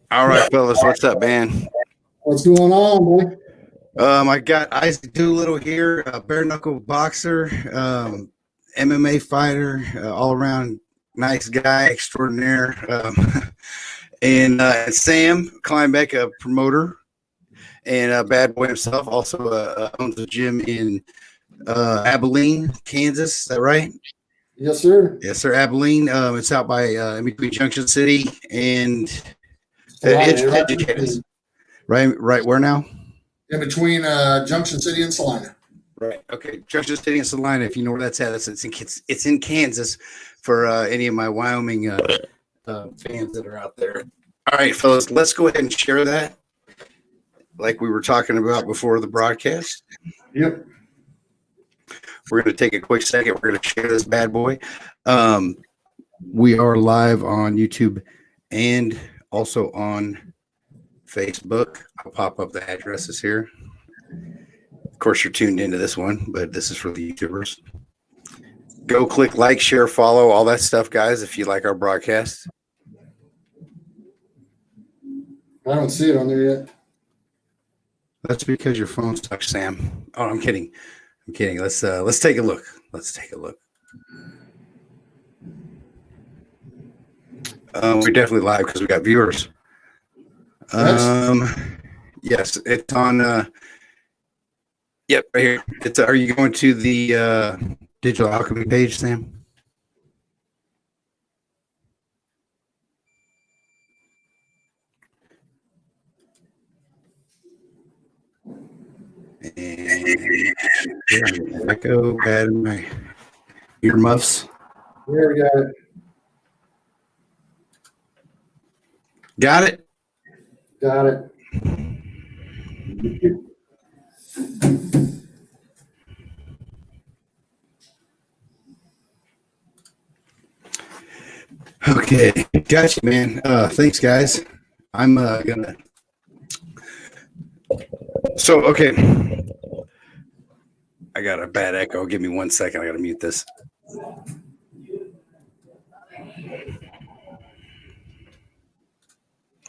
All right, fellas, what's up, man? What's going on, man? I got Isaac Doolittle here, a bare-knuckle boxer, MMA fighter, all-around nice guy extraordinaire, and Sam Kleinbeck, a promoter, and a bad boy himself, also owns a gym in Abilene, Kansas. Is that right? Yes, sir. Yes, sir. Abilene. It's out by in between Junction City and educate us. Right. Where now? In between Junction City and Salina. Right. Okay. Junction City and Salina. If you know where that's at, it's in Kansas for any of my Wyoming fans that are out there. All right, fellas, let's go ahead and share that, like we were talking about before the broadcast. Yep. We're going to take a quick second. We're going to share this bad boy. We are live on YouTube and also on Facebook. I'll pop up the addresses here. Of course, you're tuned into this one, but this is for the YouTubers. Go click like, share, follow, all that stuff, guys, if you like our broadcast. I don't see it on there yet. That's because your phone's stuck, Sam. Oh, I'm kidding. Let's take a look. We're definitely live because we got viewers. Yes, it's on. Yep, right here. Are you going to the Digital Alchemy page, Sam? And echo bad in my earmuffs. There we got it. Got it? Got it. Okay, gotcha, man. Thanks, guys. I'm gonna. So, okay. I got a bad echo. Give me 1 second. I gotta mute this.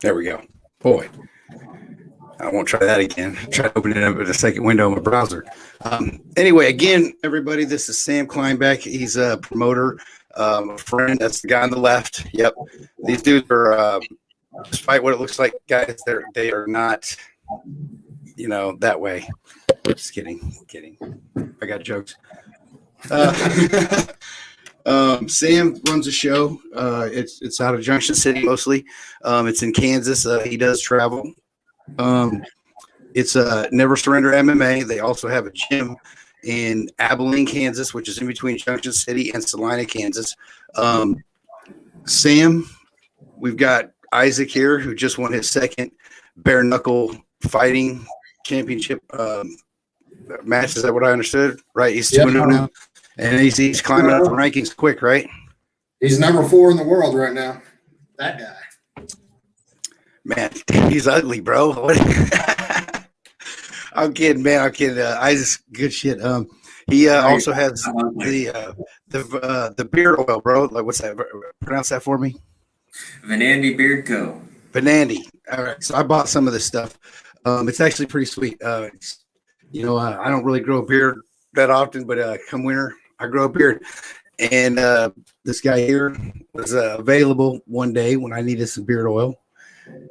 There we go. Boy, I won't try that again. Try to open it up in a second window in my browser. Anyway, again, everybody, this is Sam Kleinbeck. He's a promoter, a friend. That's the guy on the left. Yep. These dudes are, despite what it looks like, guys, they are not, that way. Just kidding. I got jokes. Sam runs a show. It's out of Junction City mostly. It's in Kansas. He does travel. It's Never Surrender MMA. They also have a gym in Abilene, Kansas, which is in between Junction City and Salina, Kansas. Sam, we've got Isaac here, who just won his second bare knuckle fighting championship match. Is that what I understood? Right? He's 2-0 now. And he's climbing up the rankings quick, right? He's number 4 in the world right now. That guy. Man, he's ugly, bro. I'm kidding, man. Isaac's good shit. He also has the beard oil, bro. Like, what's that? Pronounce that for me. Venandy Beard Co. Venandy. All right. So I bought some of this stuff. It's actually pretty sweet. I don't really grow a beard that often, but come winter, I grow a beard. And this guy here was available one day when I needed some beard oil.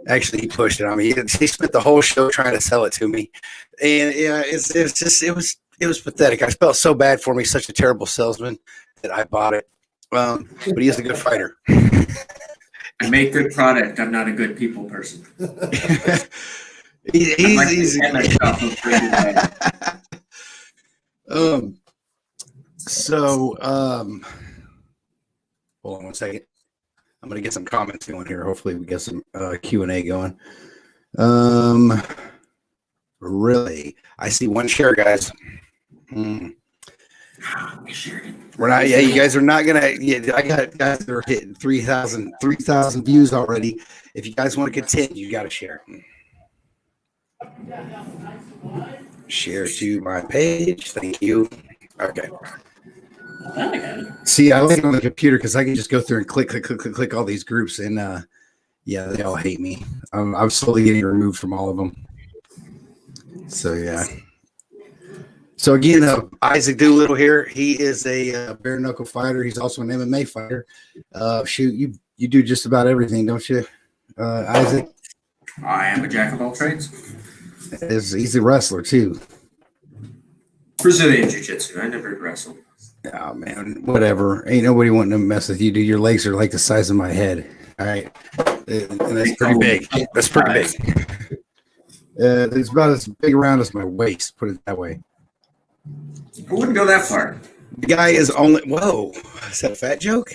Actually, he pushed it on me. He spent the whole show trying to sell it to me, and yeah, it was pathetic. I felt so bad for me, such a terrible salesman, that I bought it. But he is a good fighter. I make good product. I'm not a good people person. he's Hold on one second. I'm gonna get some comments going here. Hopefully, we get some Q&A going. Really, I see one share, guys. We shared it. We're not. Yeah, you guys are not gonna. Yeah, I got guys that are hitting 3,000 views already. If you guys want to continue, you got to share. Share to my page. Thank you. Okay. See, I like it on the computer because I can just go through and click all these groups, and yeah, they all hate me. I'm slowly getting removed from all of them. So yeah. So again, Isaac Doolittle here. He is a bare knuckle fighter. He's also an MMA fighter. Shoot, you do just about everything, don't you, Isaac? I am a jack of all trades. He's a wrestler too. Brazilian jiu-jitsu. I never wrestled. Oh man, whatever. Ain't nobody wanting to mess with you, dude. Your legs are like the size of my head. All right, and that's pretty big. That's pretty big. It's about as big around as my waist. Put it that way. I wouldn't go that far. The guy is only. Whoa, is that a fat joke?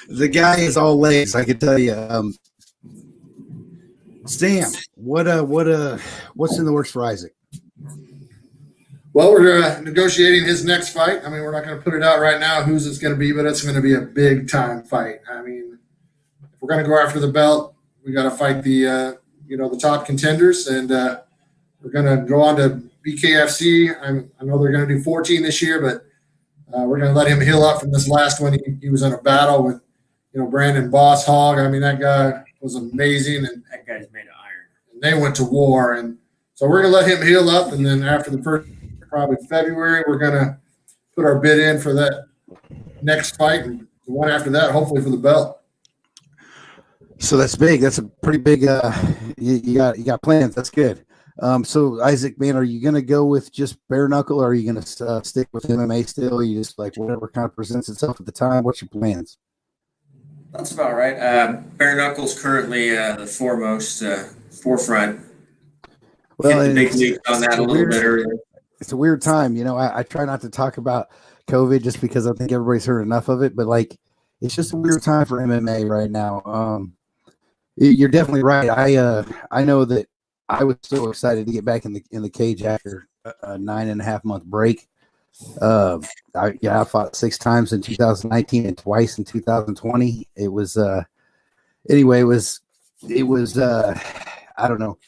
The guy is all legs. I can tell you. Sam, what's in the works for Isaac? Well, we're negotiating his next fight. I mean, we're not going to put it out right now whose it's going to be, but it's going to be a big time fight. I mean, if we're going to go after the belt, we got to fight the top contenders, and we're going to go on to BKFC. I know they're going to do 14 this year, but we're going to let him heal up from this last one. He was in a battle with, Brandon Boss Hogg. I mean, that guy was amazing, and That guy's made of iron. and they went to war. And so we're going to let him heal up, and then after the first, probably February, we're going to put our bid in for that next fight, and the one after that, hopefully for the belt. So that's big. That's a pretty big. You got plans. That's good. So Isaac, man, are you gonna go with just bare knuckle, or are you gonna stick with MMA still? Or you just like whatever kind of presents itself at the time? What's your plans? That's about right. Bare knuckle's currently the foremost forefront. Well, Hit the big league on that a little bit earlier. It's a weird time. I try not to talk about COVID just because I think everybody's heard enough of it, but like it's just a weird time for MMA right now. You're definitely right. I know that I was so excited to get back in the cage after a 9.5 month break. I fought 6 times in 2019 and twice in 2020. It was anyway. It was I don't know.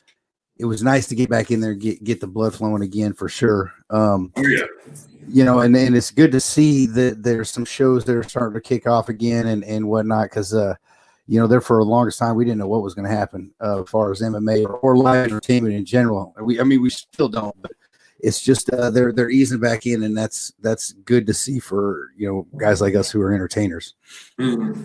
It was nice to get back in there, get the blood flowing again for sure. Oh, yeah. And it's good to see that there's some shows that are starting to kick off again and whatnot, because there for the longest time we didn't know what was going to happen as far as MMA or live entertainment in general. We still don't, but it's just they're easing back in, and that's good to see for guys like us who are entertainers. Mm-hmm.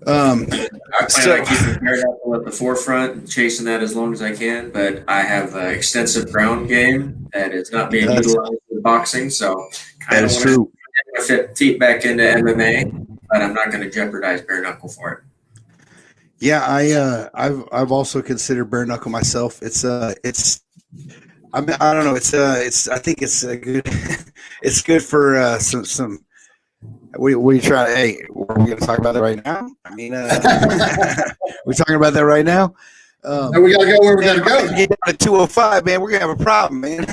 I plan on keeping bare knuckle at the forefront, chasing that as long as I can. But I have extensive ground game that is not being utilized in boxing, so that is true. Get my feet back into MMA, but I'm not going to jeopardize bare knuckle for it. Yeah, I've also considered bare knuckle myself. I don't know. I think it's good. It's good for some. What are you trying? Hey, are we going to talk about that right now? I mean, we're talking about that right now. We got to go where we got to go. Get down to 205, man. We're gonna have a problem, man.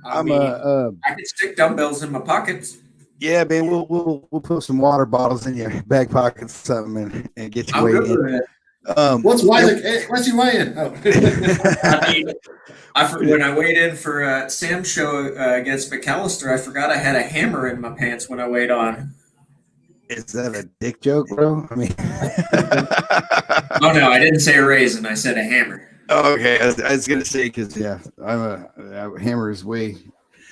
I can stick dumbbells in my pockets. Yeah, man. We'll put some water bottles in your back pocket or something and get you weighed in. What's he weighing? Oh. When I weighed in for Sam's show against McAllister, I forgot I had a hammer in my pants when I weighed on. Is that a dick joke, bro? I mean, oh no, I didn't say a raisin. I said a hammer. Oh, okay. I was gonna say because a hammer is way.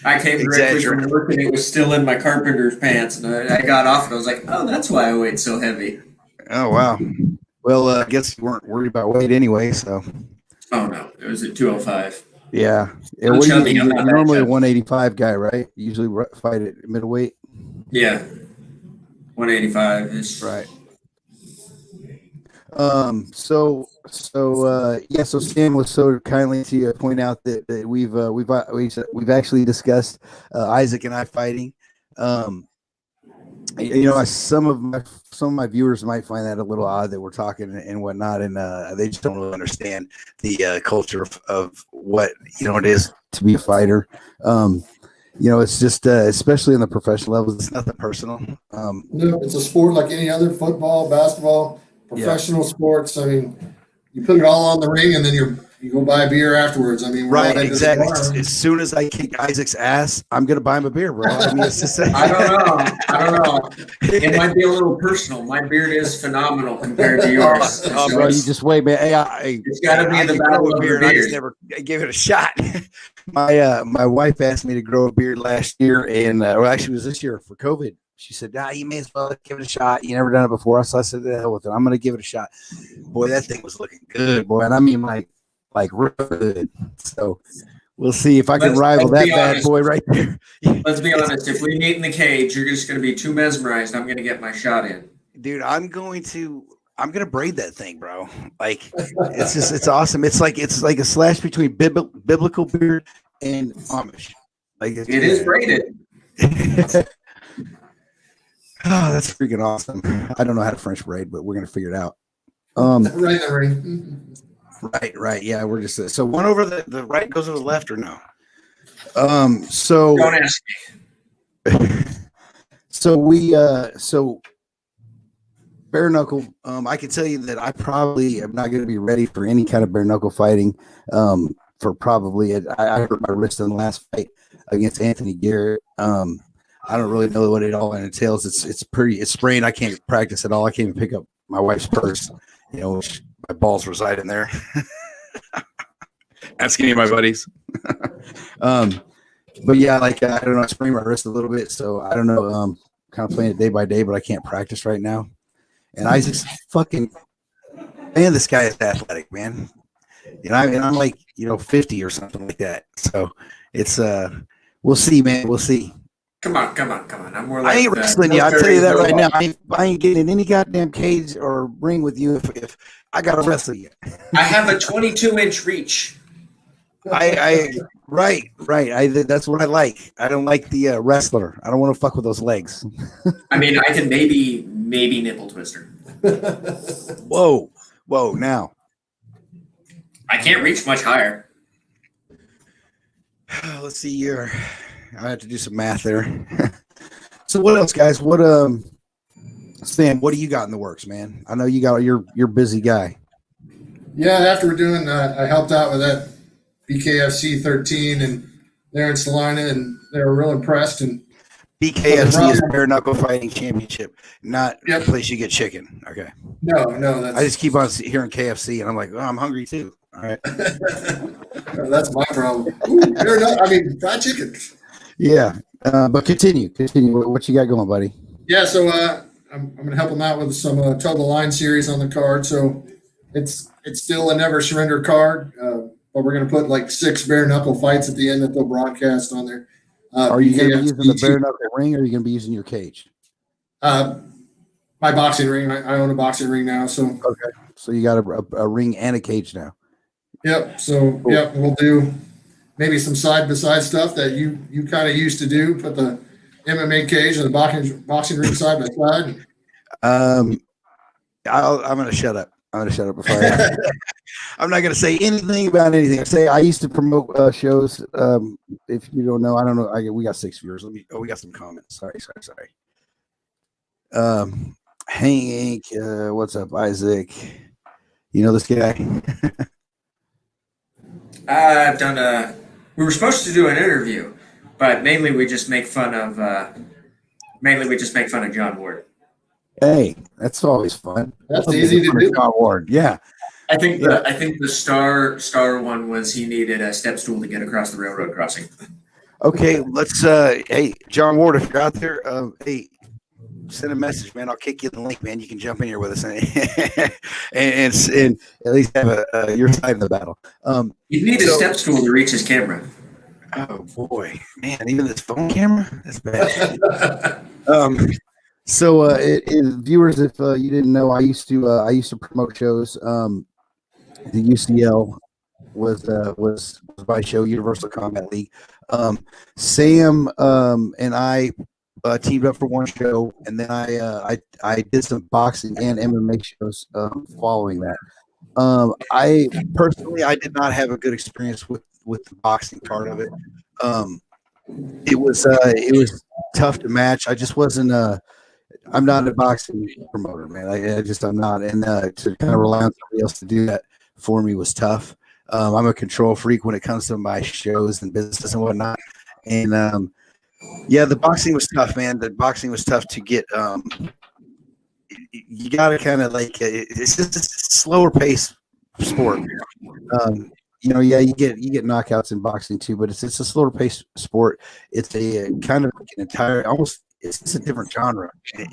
I came directly from work and it was still in my carpenter's pants, and I got off and I was like, "Oh, that's why I weighed so heavy." Oh wow. Well, I guess you weren't worried about weight anyway, so. Oh no, it was at 205. Yeah. You're normally a 185 guy, right? You usually fight at middleweight. Yeah. 185 is right. So Stan was so kindly to point out that we've actually discussed Isaac and I fighting. Some of my viewers might find that a little odd that we're talking and whatnot, and they just don't really understand the culture of what it is to be a fighter. It's just especially in the professional levels, it's nothing personal. No, it's a sport like any other football, basketball, professional sports. I mean, you put it all on the ring, and then you go buy a beer afterwards. I mean, right, exactly. As soon as I kick Isaac's ass, I'm gonna buy him a beer, bro. I mean, it's just I don't know. It might be a little personal. My beard is phenomenal compared to yours. Bro, you just wait, man. It's got to be the battle of the beard. I just never gave it a shot. My wife asked me to grow a beard last year, and actually it was this year for COVID. She said, you may as well give it a shot. You never done it before. So I said, the hell with it. I'm going to give it a shot. Boy, that thing was looking good, boy. And I mean, like real good. So we'll see if I can rival that bad boy right there. Let's be honest. If we meet in the cage, you're just going to be too mesmerized. I'm going to get my shot in. Dude, I'm going to braid that thing, bro. Like, it's awesome. It's like a slash between biblical beard and Amish. Like it is braided. Oh, that's freaking awesome. I don't know how to French braid, but we're going to figure it out. Right. Yeah, we're just so one over the right goes over the left or no? So don't ask me. So bare knuckle. I can tell you that I probably am not going to be ready for any kind of bare knuckle fighting. For probably I hurt my wrist in the last fight against Anthony Garrett. I don't really know what it all entails. It's sprained. I can't practice at all. I can't even pick up my wife's purse. Which my balls reside in there. Ask any of my buddies. But yeah, I don't know. I sprained my wrist a little bit, so I don't know. Kind of playing it day by day, but I can't practice right now. And Isaac's fucking man. This guy is athletic, man. And I'm like 50 or something like that. So it's we'll see, man. We'll see. Come on. I'm more like I ain't wrestling you. I'll tell you that right now. I ain't getting in any goddamn cage or ring with you if I gotta wrestle you. I have a 22-inch reach. Right. That's what I like. I don't like the wrestler. I don't want to fuck with those legs. I mean, I can maybe nipple twister. Whoa. Now I can't reach much higher. Let's see here. I have to do some math there. So what else, guys? What Sam, what do you got in the works, man? I know you're busy guy. Yeah, after we're doing I helped out with that BKFC 13 and there in Salina, and they were real impressed. And BKFC is Bare Knuckle Fighting Championship, not a place you get chicken. Okay. No, I just keep on hearing KFC, and I'm like, I'm hungry too. All right. That's my problem. Fried chicken. Yeah, but continue. What you got going, buddy? Yeah, so I'm going to help them out with some Toe the Line series on the card. So it's still a never surrender card, but we're going to put like 6 bare knuckle fights at the end that they'll broadcast on there. Are you going to be using the bare knuckle ring, or are you going to be using your cage? My boxing ring. I own a boxing ring now. So okay, so you got a ring and a cage now. Yep. So cool. Yep, we'll do maybe some side by side stuff that you kind of used to do. Put the MMA cage and the boxing ring side by side. I'm going to shut up. Before I'm not going to say anything about anything. I used to promote shows. If you don't know, I don't know. We got 6 viewers. We got some comments. Sorry. Hank, what's up, Isaac? You know this guy? I've done we were supposed to do an interview, but mainly we just make fun of John Ward. Hey, that's always fun. That's easy to do. John Ward, yeah. I think the star one was he needed a step stool to get across the railroad crossing. Okay, let's hey, John Ward, if you're out there, hey, send a message, man. I'll kick you the link, man. You can jump in here with us and at least have your side of the battle. You need a step stool to reach his camera. Oh boy, man! Even this phone camera, that's bad. So, viewers, if you didn't know, I used to promote shows. The UCL was my show, Universal Combat League. Sam and I teamed up for one show, and then I did some boxing and MMA shows following that. I personally did not have a good experience with the boxing part of it. It was tough to match. I just wasn't I'm not a boxing promoter, man. I'm not, and to kind of rely on somebody else to do that for me was tough. I'm a control freak when it comes to my shows and business and whatnot. And the boxing was tough, man. The boxing was tough to get. You got to kind of it's just a slower pace sport. You get knockouts in boxing too, but it's a slower pace sport. It's a kind of an entire it's just a different genre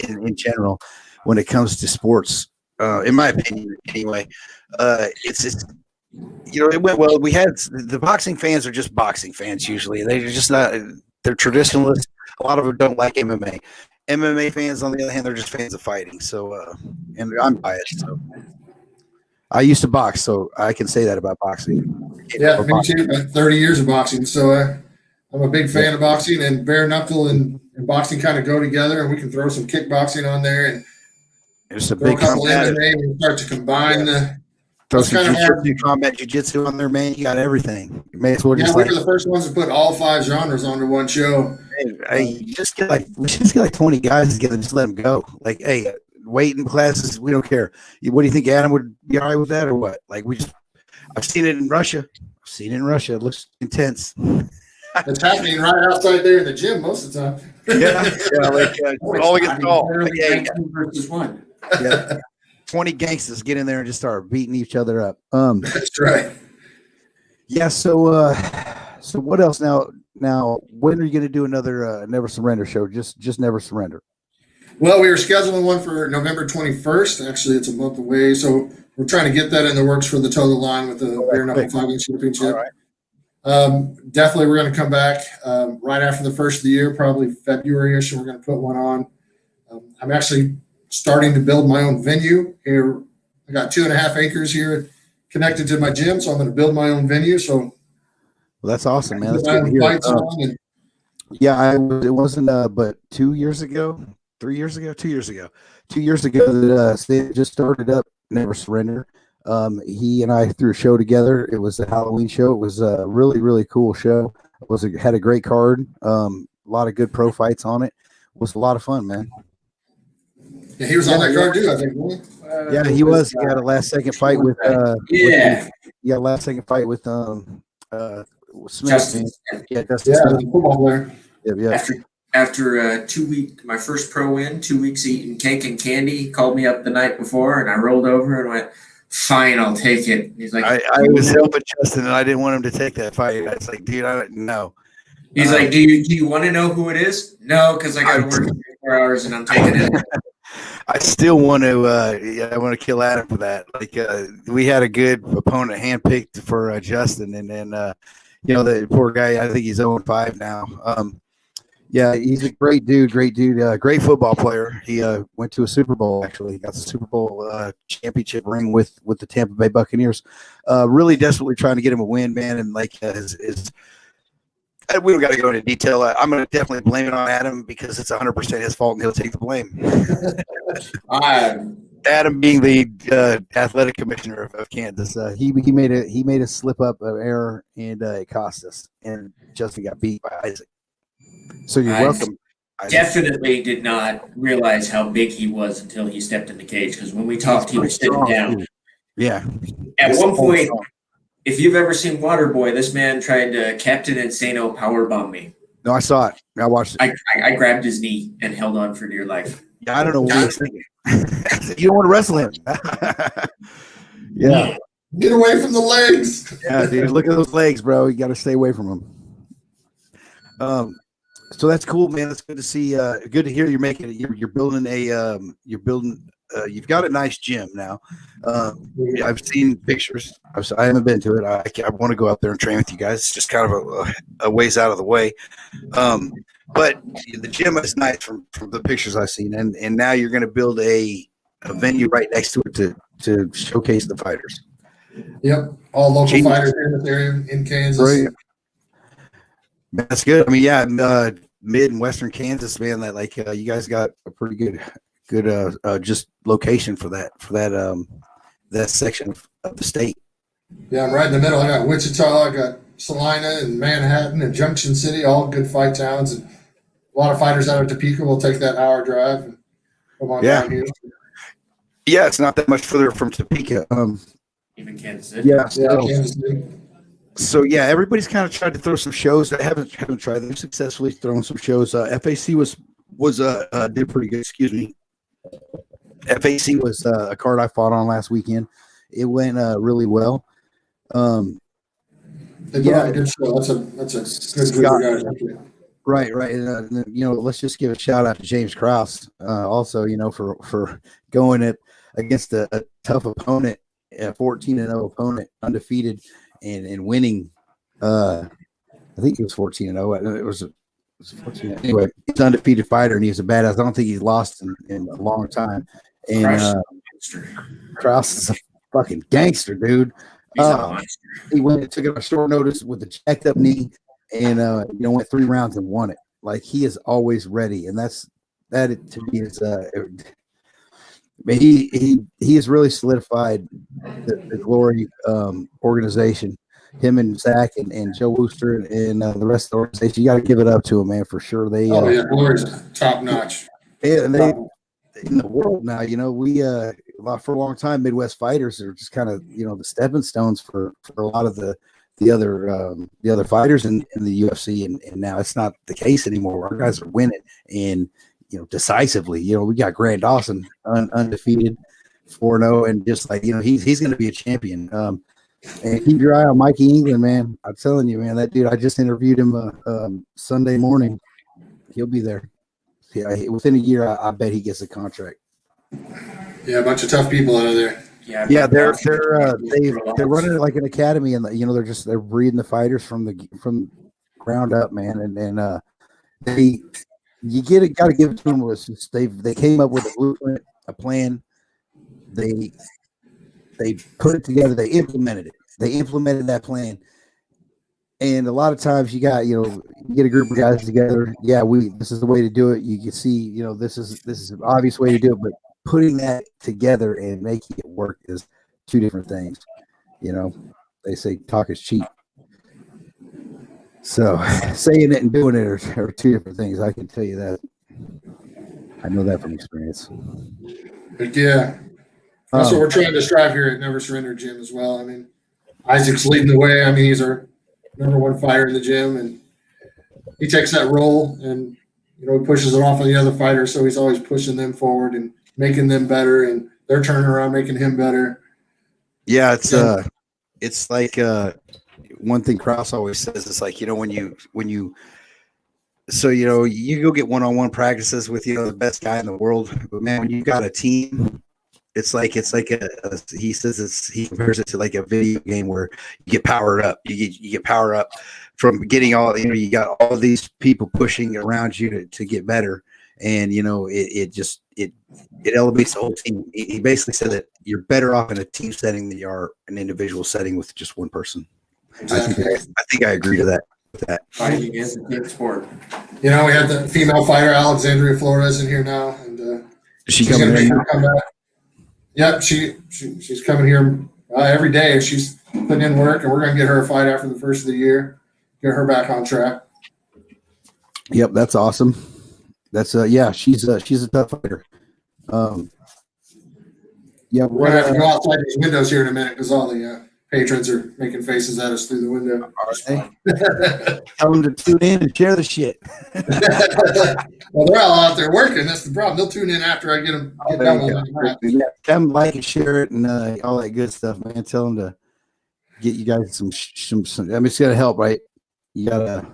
in general when it comes to sports. In my opinion, anyway, it went well. We had the boxing fans are just boxing fans usually. They're just not. They're traditionalists. A lot of them don't like MMA. MMA fans, on the other hand, they're just fans of fighting. So, and I'm biased. So, I used to box, so I can say that about boxing. Yeah, me too. 30 years of boxing, so I'm a big fan of boxing. And Bareknuckle and boxing kind of go together, and we can throw some kickboxing on there and there's a big MMA and start to combine the. Throw some combat jiu-jitsu on there, man. You got everything. You may as well just we were the first ones to put all 5 genres onto one show. Hey, just get like 20 guys together and just let them go. Like, hey, weighting classes, we don't care. What do you think, Adam would be all right with that or what? Like, I've seen it in Russia. It looks intense. It's happening right outside there in the gym most of the time. All against all. Versus one. Yeah. 20 gangsters get in there and just start beating each other up. That's right. Yeah. So what else now? Now, when are you going to do another Never Surrender show? Just Never Surrender. Well, we were scheduling one for November 21st. Actually, it's a month away, so we're trying to get that in the works for the total line with the Bareknuckle Fighting Championship. Right. Definitely, we're going to come back right after the first of the year, probably February-ish, and we're going to put one on. I'm actually starting to build my own venue here. I got 2.5 acres here connected to my gym, so I'm going to build my own venue. So, well, that's awesome, man. That's good to hear. It wasn't but 2 years ago, 3 years ago, 2 years ago, 2 years ago that they just started up Never Surrender. He and I threw a show together. It was a Halloween show. It was a really, really cool show. Had a great card. A lot of good pro fights on it. It was a lot of fun, man. Yeah, he was on that card too, I think. Yeah, he was. He had a last second fight with last second fight with Smith. Justin. Justin Smith. Football player. Yeah. After 2 week, my first pro win, 2 weeks eating cake and candy, he called me up the night before, and I rolled over and went, "Fine, I'll take it." He's like, I was helping Justin, and I didn't want him to take that fight. I was like, dude, I don't know. He's like, do you want to know who it is? No, because I got to work 4 hours, and I'm taking it. I still want to. I want to kill Adam for that. Like, we had a good opponent handpicked for Justin, and then the poor guy. I think he's 0-5 now. Yeah, he's a great dude. Great football player. He went to a Super Bowl. Actually, he got the Super Bowl championship ring with the Tampa Bay Buccaneers. Really desperately trying to get him a win, man. And like we don't got to go into detail. I'm going to definitely blame it on Adam because it's 100% his fault, and he'll take the blame. Adam, being the athletic commissioner of Kansas, he made a slip up of error, and it cost us. And Justin got beat by Isaac. So you're welcome. Definitely did not realize how big he was until he stepped in the cage. Because when we talked, he was sitting down. Yeah. At one point. If you've ever seen Waterboy, this man tried to Captain Insano powerbomb me. No, I saw it. I watched it. I grabbed his knee and held on for dear life. Yeah, I don't know what he was thinking. You don't want to wrestle him. Yeah. Get away from the legs. Yeah, dude. Look at those legs, bro. You got to stay away from them. So that's cool, man. That's good to see. Good to hear you're making it. You're building you've got a nice gym now. I've seen pictures. I haven't been to it. I want to go out there and train with you guys. It's just kind of a ways out of the way. but the gym is nice from the pictures I've seen, and now you're going to build a venue right next to it to showcase the fighters. Yep, all local Genius. fighters here in this area in Kansas. Brilliant. That's good. I mean, yeah, mid and western Kansas, man. That like you guys got a pretty good just location for that section of the state. Yeah, I'm right in the middle. I got Wichita, I got Salina and Manhattan and Junction City, all good fight towns, and a lot of fighters out of Topeka will take that hour drive and come on down here. Yeah, it's not that much further from Topeka. Even Kansas City. Yeah, Kansas City. So yeah, everybody's kind of tried to throw some shows. I haven't tried. They've successfully thrown some shows. FAC was did pretty good. Excuse me. FAC was a card I fought on last weekend. It went really well. They put on a good show. That's a good group of guys. Right. And, let's just give a shout out to James Krause. Also, for going against a tough opponent, a 14-0 opponent, undefeated, and winning. I think he was 14-0. It was 14. Anyway, he's an undefeated fighter, and he's a badass. I don't think he's lost in a long time. And Krause is a fucking gangster, dude. He took it on short notice with a jacked up knee, and went 3 rounds and won it. Like, he is always ready, and that to me is he has really solidified the Glory organization. Him and Zach and Joe Wooster and the rest of the organization. You got to give it up to them, man, for sure. Glory's top notch. And they in the world now. We for a long time, Midwest fighters are just kind of the stepping stones for a lot of the other fighters in the UFC, and now it's not the case anymore. Our guys are winning and decisively. We got Grant Dawson undefeated 4-0, and just like he's going to be a champion. And keep your eye on Mikey England, man. I'm telling you, man, that dude. I just interviewed him Sunday morning. He'll be there. Yeah, within a year, I bet he gets a contract. Yeah, a bunch of tough people out of there. Yeah, they're running it like an academy, and they're breeding the fighters from ground up, man. And got to give it to them. They came up with a blueprint, a plan. They put it together. They implemented it. They implemented that plan. And a lot of times you get a group of guys together. Yeah, this is the way to do it. You can see, this is an obvious way to do it, but putting that together and making it work is 2 different things. They say talk is cheap. So saying it and doing it are 2 different things. I can tell you that. I know that from experience. But yeah. That's what we're trying to strive here at Never Surrender Gym as well. I mean, Isaac's leading the way. I mean, he's our number 1 fighter in the gym, and he takes that role and he pushes it off on the other fighters. So he's always pushing them forward and making them better, and they're turning around making him better. Yeah, it's like one thing Krause always says. It's like when you go get one-on-one practices with the best guy in the world, but man, when you got a team. He says he compares it to like a video game where you get powered up. You get power up from getting all you got all these people pushing around you to get better, and it elevates the whole team. He basically said that you're better off in a team setting than you are an individual setting with just one person. Exactly. I think I agree to that. With that. Fighting is a good sport. We have the female fighter Alexandria Flores in here now, and she's going to make her comeback. Yep, she's coming here every day. She's putting in work, and we're going to get her a fight after the first of the year, get her back on track. Yep, that's awesome. That's she's a tough fighter. We're going to have to go outside these windows here in a minute because all the patrons are making faces at us through the window. Tell them to tune in and share the shit. Well, they're all out there working. That's the problem. They'll tune in after I get done with yeah, tell them like and share it and all that good stuff, man. Tell them to get you guys some. I mean, it's gonna help, right? You gotta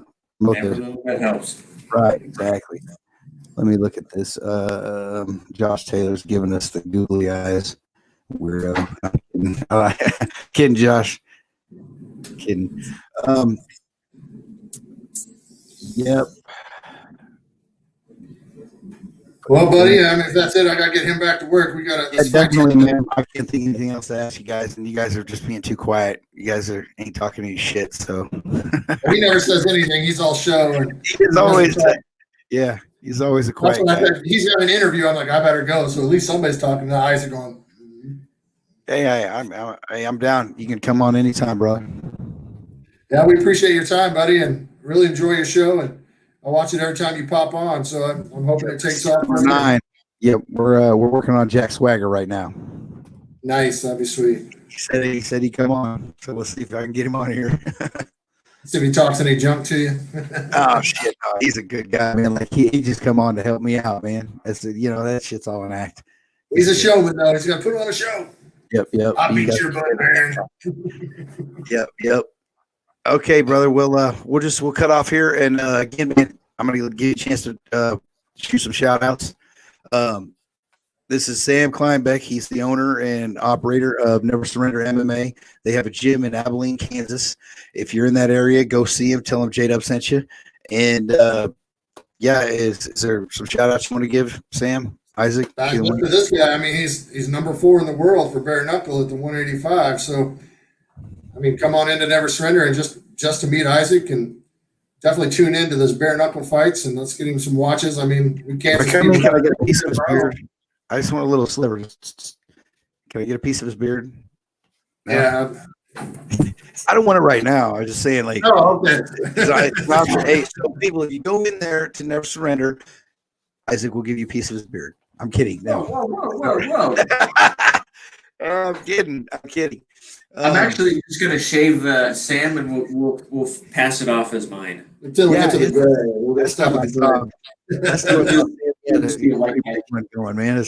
that helps. Right, exactly. Let me look at this. Josh Taylor's giving us the googly eyes. We're kidding, Josh. Kidding. Yep. Well, buddy, I mean, if that's it, I got to get him back to work. We got to definitely, man. I can't think of anything else to ask you guys, and you guys are just being too quiet. You guys ain't talking any shit, so. He never says anything. He's all show. And he's always, yeah, he's always a quiet guy. He's got an interview. I'm like, I better go. So at least somebody's talking to Isaac going, Hey, I'm down. You can come on anytime, bro. Yeah, we appreciate your time, buddy, and really enjoy your show. And I watch it every time you pop on. So I'm hoping it takes off. Yep, we're working on Jack Swagger right now. Nice, that'd be sweet. He said he'd come on, so we'll see if I can get him on here. See if he talks any junk to you. Oh shit, no, he's a good guy, man. Like he just come on to help me out, man. That's that shit's all an act. He's a showman though. He's gonna put on a show. Yep. I'll beat your butt, man. Yep. Okay, brother. We'll cut off here, and again, man, I'm gonna give you a chance to shoot some shout outs. This is Sam Kleinbeck. He's the owner and operator of Never Surrender MMA. They have a gym in Abilene, Kansas. If you're in that area, go see him. Tell him J-Dub sent you. And is there some shout outs you want to give, Sam? Isaac? Look at this guy. I mean, he's number 4 in the world for Bareknuckle at the 185. So, I mean, come on into Never Surrender and just to meet Isaac, and definitely tune into those Bareknuckle fights, and let's get him some watches. I mean, we can't. Can I get a piece of his beard? I just want a little sliver. Can I get a piece of his beard? No. Yeah. I don't want it right now. I was just saying, like, oh, okay. Hey, so people, if you go in there to Never Surrender, Isaac will give you a piece of his beard. I'm kidding. No. Whoa. I'm kidding. I'm actually just gonna shave Sam, and we'll pass it off as mine. Until we get to the gray, we'll get stuff like that. That's what going, man.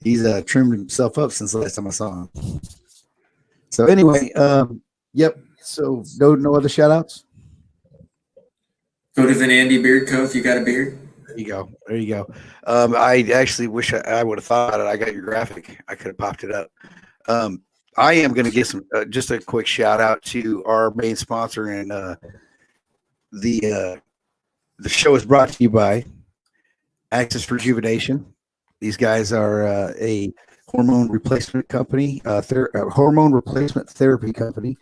He's trimmed himself up since the last time I saw him. So anyway, yep. So no other shout outs? Go to Andy Beard Co. if you got a beard. There you go. I actually wish I would have thought about it. I got your graphic. I could have popped it up. I am going to give some just a quick shout out to our main sponsor, and the show is brought to you by Access Rejuvenation. These guys are a hormone replacement company, hormone replacement therapy company.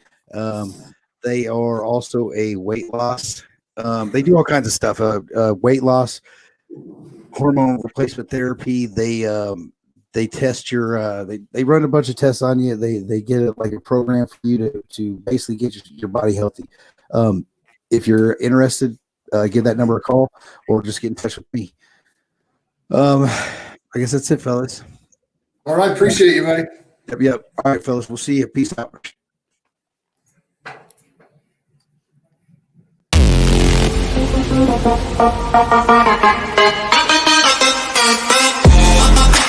They are also a weight loss. They do all kinds of stuff. Weight loss, hormone replacement therapy. They test your. They run a bunch of tests on you. They get it like a program for you to basically get your body healthy. If you're interested, give that number a call or just get in touch with me. I guess that's it, fellas. All right, appreciate you, buddy. Yep. All right, fellas. We'll see you. Peace out.